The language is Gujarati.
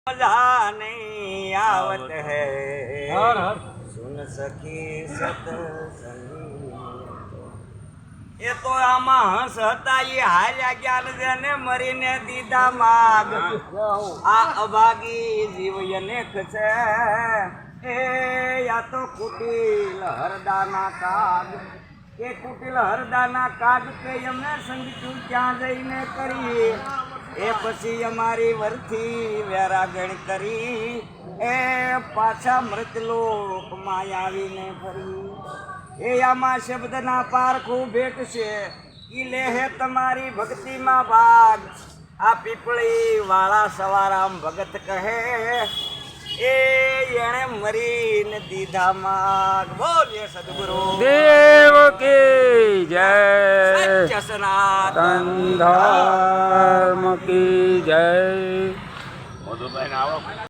मजा नहीं आवत है सुन सखी सतसंगी એ તો આમાં હંસ હતા એ હાલ્યા ગયા જેને મરીને દીધા માગ આ અભાગી જીવ અનેક છે એ યા તો કુટિલ હરદાના કાગ કે કુટિલ હરદાના કાગ કે અમે સંગીતું ક્યાં જઈને કરી એ પછી અમારી વરથી વેરાગણ કરી એ પાછા મૃતલોકમાં આવીને ફરી એ આમાં શબ્દના પારખું ભેટ છે ઈ લેહે તમારી ભક્તિમાં ભાગ આ પીપળી વાળા સવારામ ભગત કહે એ એણે મરીને દીધા માગ બોલીએ સદગુરુ દેવ કી જય સત્ય સનાતન ધર્મ કી જય મધુભાઈ આવો